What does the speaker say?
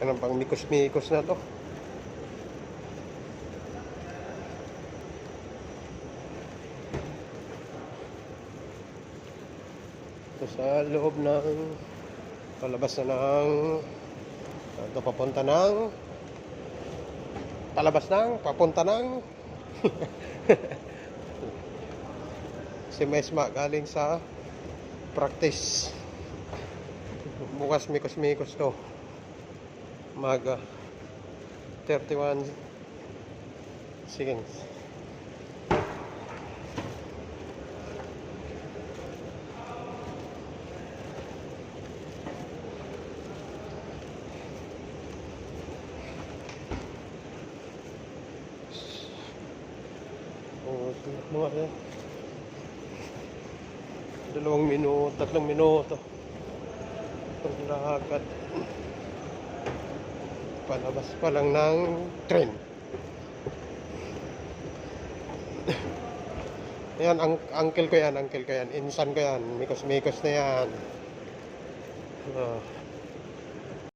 Yan pang mikos-mikos na to. Ito sa loob ng palabas na ng ito papunta ng palabas ng papunta ng si Mesma galing sa practice. Bukas mikos-mikos to. Maga 31 seconds. Mga 2 minuto, 3 minuto itong lakad palabas pa lang ng train. Yan, uncle ko yan, insan ko yan, mikos-mikos na yan.